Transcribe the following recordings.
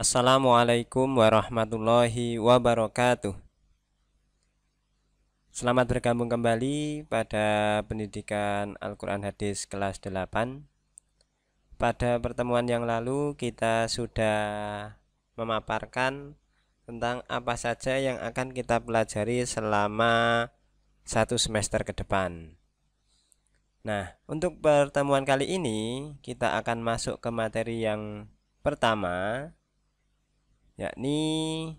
Assalamualaikum warahmatullahi wabarakatuh. Selamat bergabung kembali pada pendidikan Al-Quran Hadis kelas 8. Pada pertemuan yang lalu kita sudah memaparkan tentang apa saja yang akan kita pelajari selama satu semester ke depan. Nah, untuk pertemuan kali ini kita akan masuk ke materi yang pertama, yakni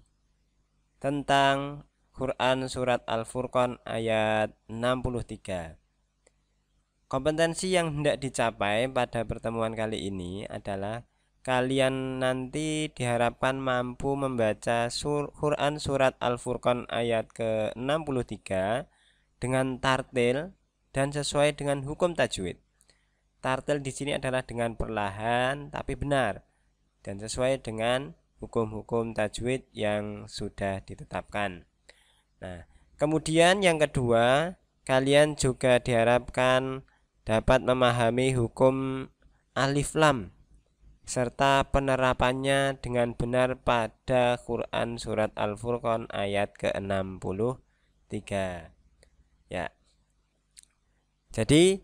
tentang Quran Surat Al-Furqan ayat 63. Kompetensi yang hendak dicapai pada pertemuan kali ini adalah kalian nanti diharapkan mampu membaca Quran Surat Al-Furqan ayat ke-63 dengan tartil dan sesuai dengan hukum tajwid. Tartil di sini adalah dengan perlahan tapi benar dan sesuai dengan hukum-hukum tajwid yang sudah ditetapkan. Nah, kemudian yang kedua, kalian juga diharapkan dapat memahami hukum alif lam serta penerapannya dengan benar pada Quran Surat Al-Furqan ayat ke-63. Ya. Jadi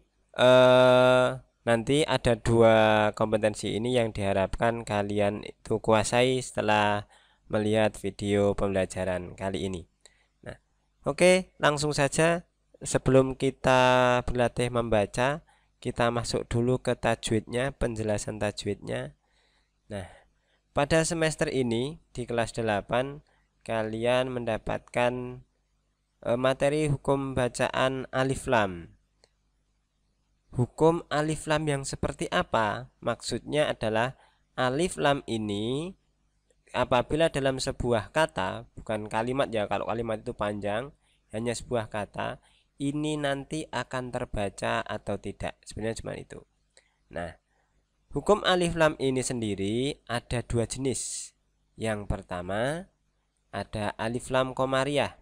nanti ada dua kompetensi ini yang diharapkan kalian itu kuasai setelah melihat video pembelajaran kali ini. Nah, oke, langsung saja sebelum kita berlatih membaca, kita masuk dulu ke tajwidnya, penjelasan tajwidnya. Nah, pada semester ini di kelas 8 kalian mendapatkan materi hukum bacaan alif lam. Hukum alif lam yang seperti apa? Maksudnya adalah alif lam ini apabila dalam sebuah kata, bukan kalimat ya, kalau kalimat itu panjang, hanya sebuah kata, ini nanti akan terbaca atau tidak. Sebenarnya cuma itu. Nah, hukum alif lam ini sendiri ada dua jenis. Yang pertama ada alif lam komariah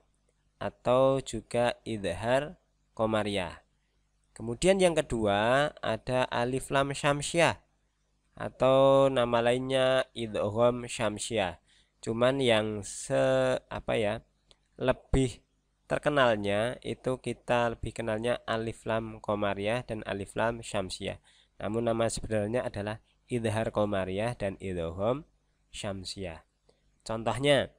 atau juga idhar komariah. Kemudian yang kedua ada alif lam syamsiah atau nama lainnya idgham syamsiah. Cuman yang lebih terkenalnya itu kita lebih kenalnya alif lam komariah dan alif lam syamsiah. Namun nama sebenarnya adalah idhar komariah dan idgham syamsiah. Contohnya,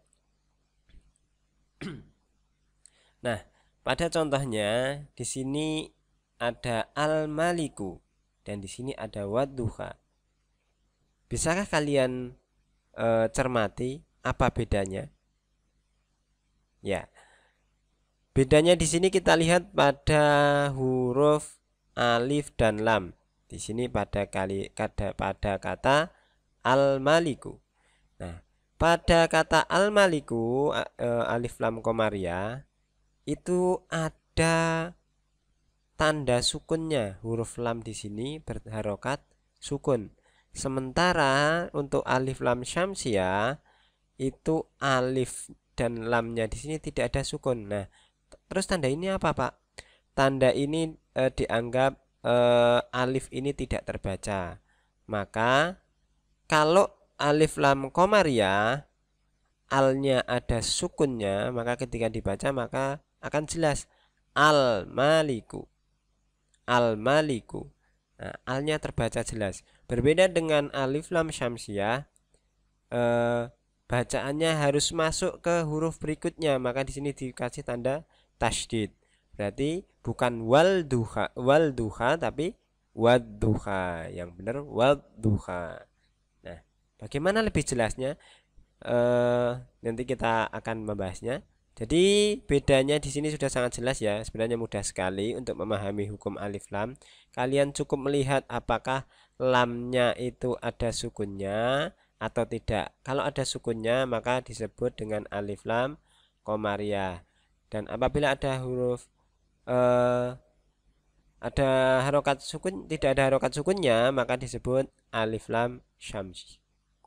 nah, pada contohnya di sini ada al-maliku dan di sini ada wadduha. Bisakah kalian cermati apa bedanya? Ya. Bedanya di sini kita lihat pada huruf alif dan lam. Di sini pada kata al-maliku. Nah, pada kata al-maliku alif lam komariah itu ada tanda sukunnya. Huruf lam di sini berharokat sukun. Sementara untuk alif lam syamsiah itu alif dan lamnya di sini tidak ada sukun. Nah, terus tanda ini apa, Pak? Tanda ini dianggap alif ini tidak terbaca. Maka kalau alif lam komariah alnya ada sukunnya, maka ketika dibaca maka akan jelas al-maliku. Al-maliku. Nah, alnya terbaca jelas. Berbeda dengan alif lam syamsiah, bacaannya harus masuk ke huruf berikutnya, maka di sini dikasih tanda tasydid. Berarti bukan wal duha tapi wadduha. Yang benar wadduha. Nah, bagaimana lebih jelasnya? Nanti kita akan membahasnya. Jadi bedanya di sini sudah sangat jelas ya. Sebenarnya mudah sekali untuk memahami hukum alif lam. Kalian cukup melihat apakah lamnya itu ada sukunnya atau tidak. Kalau ada sukunnya maka disebut dengan alif lam komariah. Dan apabila ada huruf ada harokat sukun, tidak ada harokat sukunnya, maka disebut alif lam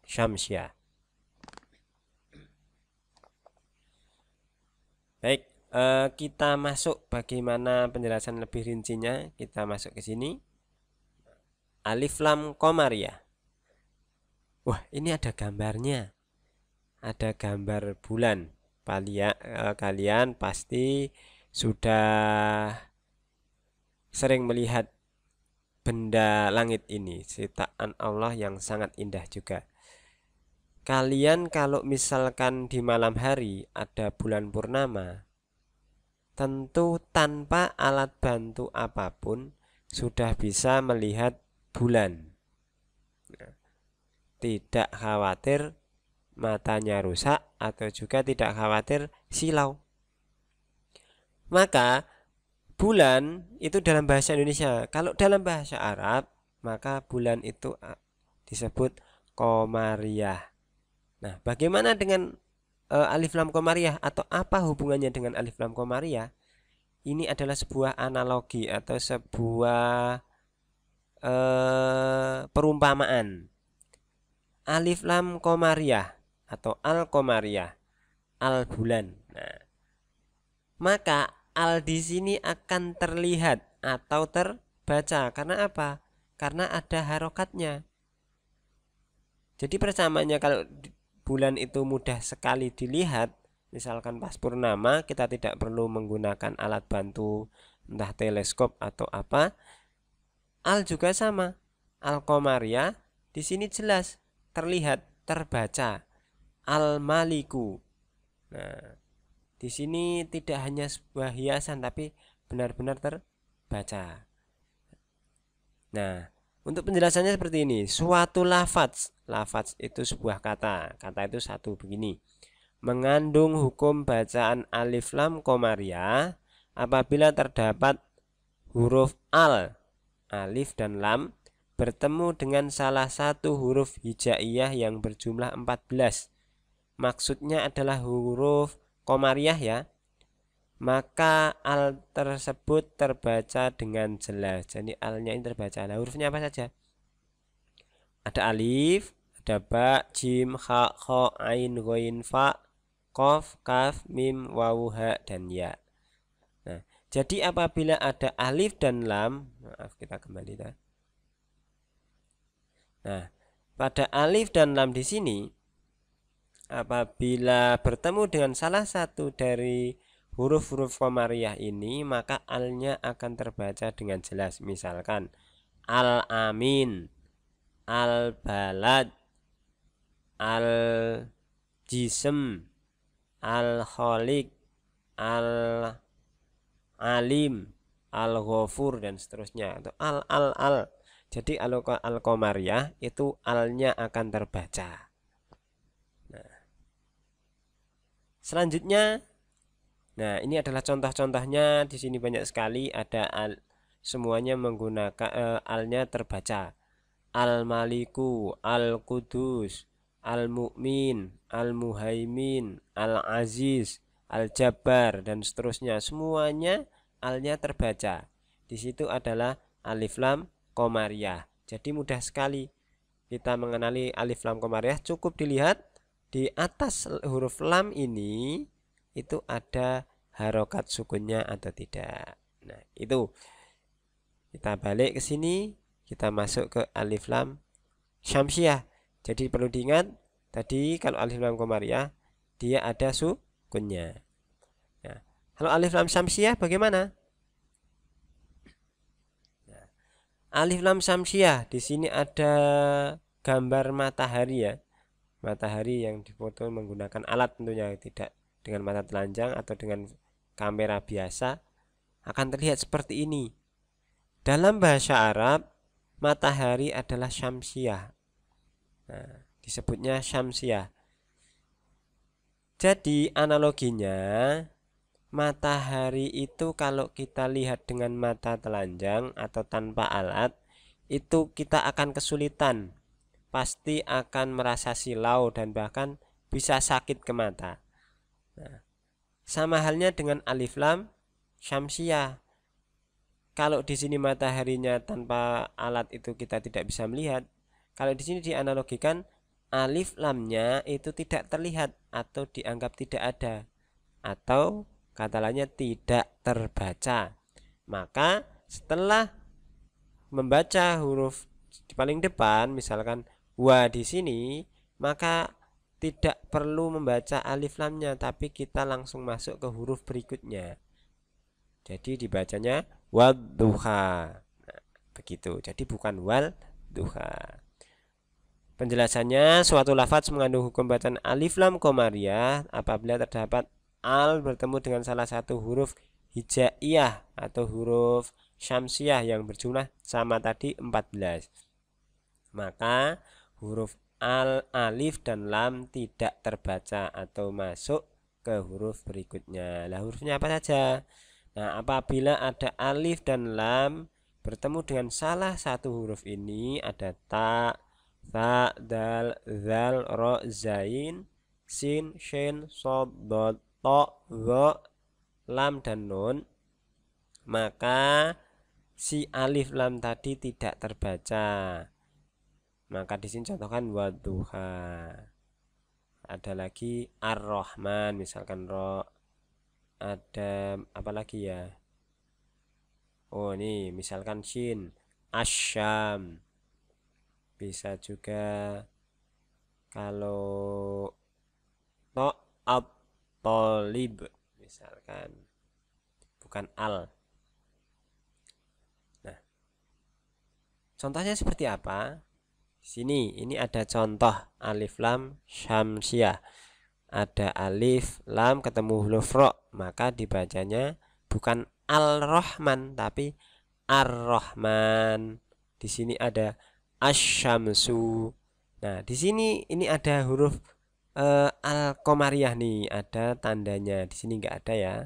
syamsiah. Baik, kita masuk bagaimana penjelasan lebih rincinya. Kita masuk ke sini. Alif lam komariah. Wah, ini ada gambarnya. ada gambar bulan. Kalian pasti sudah sering melihat benda langit ini, ciptaan Allah yang sangat indah juga. Kalian kalau misalkan di malam hari ada bulan purnama, tentu tanpa alat bantu apapun sudah bisa melihat bulan. Tidak khawatir matanya rusak atau juga tidak khawatir silau. Maka bulan itu dalam bahasa Indonesia. Kalau dalam bahasa Arab, maka bulan itu disebut Qamariyah. Nah, bagaimana dengan alif lam Qamariyah, atau apa hubungannya dengan alif lam Qamariyah? Ini adalah sebuah analogi atau sebuah perumpamaan. Alif lam Qamariyah atau al-Qamariyah, al bulan. Nah, maka al di sini akan terlihat atau terbaca. Karena apa? Karena ada harokatnya. Jadi persamaannya, kalau bulan itu mudah sekali dilihat, misalkan pas purnama, kita tidak perlu menggunakan alat bantu entah teleskop atau apa. Al juga sama. Al-Qamariyah di sini jelas terlihat, terbaca. Al-Maliku. Nah, di sini tidak hanya sebuah hiasan, tapi benar-benar terbaca. Nah, untuk penjelasannya seperti ini. Suatu lafaz, lafaz itu sebuah kata. Kata itu satu begini. Mengandung hukum bacaan alif lam Qamariyah apabila terdapat huruf al, alif dan lam bertemu dengan salah satu huruf hijaiyah yang berjumlah 14. Maksudnya adalah huruf Qamariyah ya. Maka al tersebut terbaca dengan jelas. Jadi alnya ini terbaca. Nah, hurufnya apa saja? Ada alif, ada ba, jim, kha, kho, ain, ghain, fa, qaf, kaf, mim, wawu, ha, dan ya. Nah, jadi apabila ada alif dan lam, maaf kita kembali dah. Nah, pada alif dan lam di sini, apabila bertemu dengan salah satu dari huruf-huruf Qamariyah ini, maka alnya akan terbaca dengan jelas. Misalkan al-amin, al-balad, al-jism, al-khaliq, al-alim, al-ghafur, dan seterusnya. Atau al. Jadi al-Qamariyah itu alnya akan terbaca. Nah, selanjutnya, nah ini adalah contoh-contohnya. Di sini banyak sekali ada al, semuanya menggunakan alnya terbaca. Al-Maliku, Al-Qudus, Al-Mu'min, Al-Muhaimin, Al-Aziz, Al-Jabbar, dan seterusnya. Semuanya alnya terbaca. Di situ adalah alif lam Qamariyah. Jadi mudah sekali kita mengenali alif lam Qamariyah. Cukup dilihat di atas huruf lam ini itu ada harokat sukunnya atau tidak. Nah, itu. Kita balik ke sini, kita masuk ke alif lam syamsiyah. Jadi perlu diingat, tadi kalau alif lam Qamariyah dia ada sukunnya. Nah, kalau alif lam syamsiyah bagaimana? Nah, alif lam syamsiyah di sini ada gambar matahari ya. Matahari yang difoto menggunakan alat tentunya, tidak dengan mata telanjang atau dengan kamera biasa, akan terlihat seperti ini. Dalam bahasa Arab, matahari adalah syamsiyah. Nah, disebutnya syamsiyah. Jadi analoginya, matahari itu kalau kita lihat dengan mata telanjang atau tanpa alat, itu kita akan kesulitan. Pasti akan merasa silau dan bahkan bisa sakit ke mata. Nah, sama halnya dengan alif lam syamsiyah. Kalau di sini mataharinya tanpa alat itu kita tidak bisa melihat. Kalau di sini dianalogikan, alif lamnya itu tidak terlihat atau dianggap tidak ada, atau kata lainnya tidak terbaca. Maka setelah membaca huruf di paling depan, misalkan wa di sini, maka tidak perlu membaca alif lamnya, tapi kita langsung masuk ke huruf berikutnya. Jadi dibacanya wadduha. Nah, begitu. Jadi bukan wal duha. Penjelasannya, suatu lafaz mengandung hukum bacaan alif lam qamariyah apabila terdapat al bertemu dengan salah satu huruf hijaiyah atau huruf syamsiyah yang berjumlah sama tadi 14. Maka huruf al, alif, dan lam tidak terbaca atau masuk ke huruf berikutnya. Lah hurufnya apa saja? Nah, apabila ada alif dan lam bertemu dengan salah satu huruf ini, ada ta, tha, dal, zal, ro, zain, sin, shin, sod, dot, to, dho, lam, dan nun, maka si alif lam tadi tidak terbaca. Maka di sini contohkan wadduha. Ada lagi ar-Rahman, misalkan ro. Ada apa lagi ya? Oh, ini misalkan shin, asyam. Bisa juga kalau to, at-talib, misalkan bukan al. Nah, contohnya seperti apa? Sini, ini ada contoh alif lam syamsiyah. Ada alif lam ketemu huruf ro, maka dibacanya bukan al-Rahman tapi ar-Rahman. Di sini ada asyamsu. Nah, di sini ini ada huruf al-qamariyah nih, ada tandanya. Di sini enggak ada ya.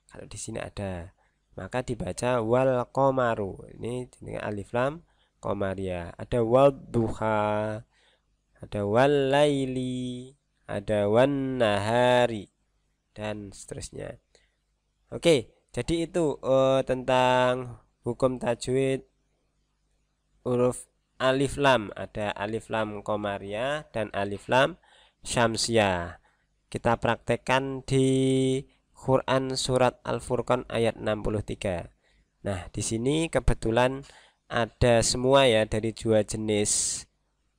Kalau di sini ada, maka dibaca wal qamaru. Ini dengan alif lam qamariyah. Ada wadduha, ada wal laili, ada wan nahari, dan seterusnya. Oke, jadi itu tentang hukum tajwid huruf alif lam. Ada alif lam qamariyah dan alif lam syamsiyah. Kita praktekkan di Quran surat Al-Furqan ayat 63. Nah, di sini kebetulan ada semua ya dari dua jenis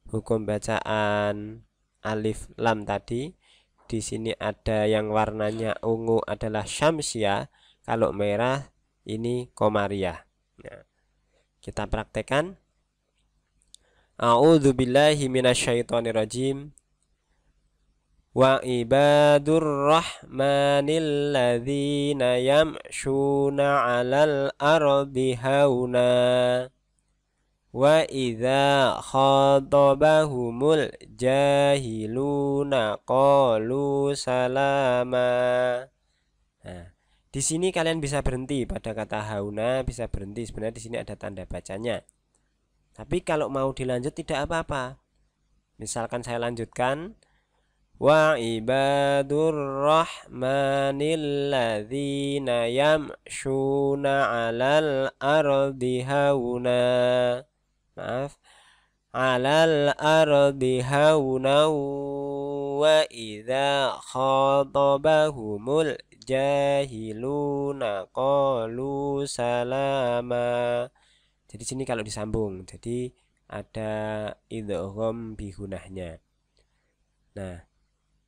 hukum bacaan alif lam tadi. Di sini ada yang warnanya ungu adalah syamsiyah, kalau merah ini qamariyah. Nah, kita praktekkan. A'udzubillahi minasyaitonirrajim. Wa ibadur rahmanil ladzina yamshuna 'alal ardi hauna wa idza khatabahumul jahiluna qalu salama. Nah, di sini kalian bisa berhenti pada kata hauna, bisa berhenti. Sebenarnya di sini ada tanda bacanya. Tapi kalau mau dilanjut tidak apa-apa. Misalkan saya lanjutkan, wa ibadur rahmanil ladzina yamshuna 'alal ardi hauna. Maaf, 'alal ardi hauna wa idza khatabahumul jahiluna qalu salama. Jadi sini kalau disambung, jadi ada idgham bihunahnya. Nah,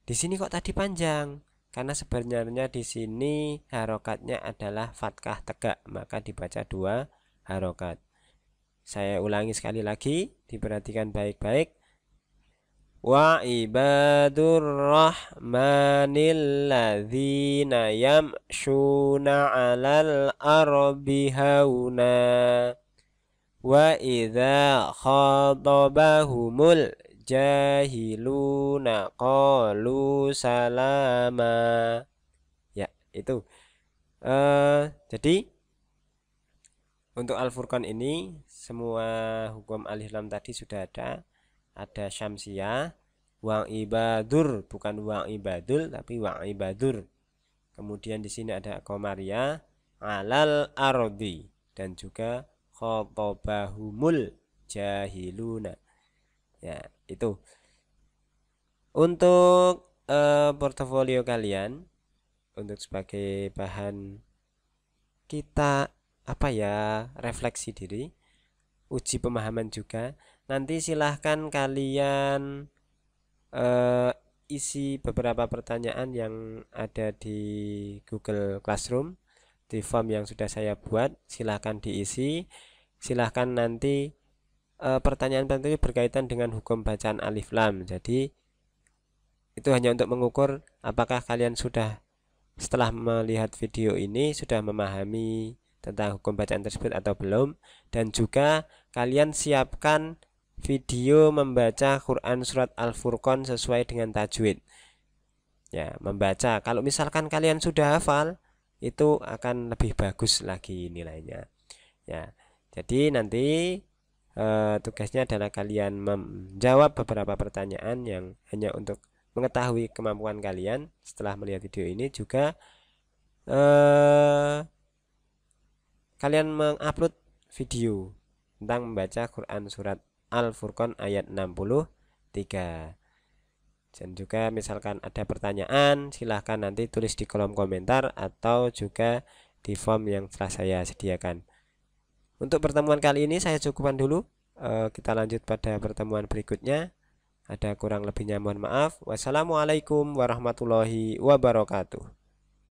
di sini kok tadi panjang? Karena sebenarnya di sini harokatnya adalah fathah tegak, maka dibaca 2 harokat. Saya ulangi sekali lagi, diperhatikan baik-baik. Wa ibadur rahmanil ladzina yamshuna 'alal ardi hauna wa idza khatabahumul jahiluna qalu salama. Ya, itu. Jadi untuk Al-Furqan ini semua hukum alif lam tadi sudah ada. Ada syamsiyah, wa ibadur, bukan wa ibadul tapi wa ibadur. Kemudian di sini ada qamariyah, 'alal ardi, dan juga khatabahumul jahiluna. Ya, itu. Untuk portofolio kalian, untuk sebagai bahan kita apa ya, refleksi diri, uji pemahaman juga. Nanti silahkan kalian isi beberapa pertanyaan yang ada di Google Classroom, di form yang sudah saya buat. Silahkan diisi. Silahkan nanti pertanyaan itu berkaitan dengan hukum bacaan alif lam. Jadi itu hanya untuk mengukur apakah kalian sudah, setelah melihat video ini, sudah memahami tentang hukum bacaan tersebut atau belum. Dan juga kalian siapkan video membaca Quran surat Al-Furqan sesuai dengan tajwid. Ya, membaca. Kalau misalkan kalian sudah hafal, itu akan lebih bagus lagi nilainya. Ya, jadi nanti tugasnya adalah kalian menjawab beberapa pertanyaan yang hanya untuk mengetahui kemampuan kalian. Setelah melihat video ini juga kalian mengupload video tentang membaca Quran surat Al-Furqan ayat 63. Dan juga misalkan ada pertanyaan, silahkan nanti tulis di kolom komentar atau juga di form yang telah saya sediakan. Untuk pertemuan kali ini saya cukupkan dulu. Kita lanjut pada pertemuan berikutnya. Ada kurang lebihnya mohon maaf. Wassalamualaikum warahmatullahi wabarakatuh.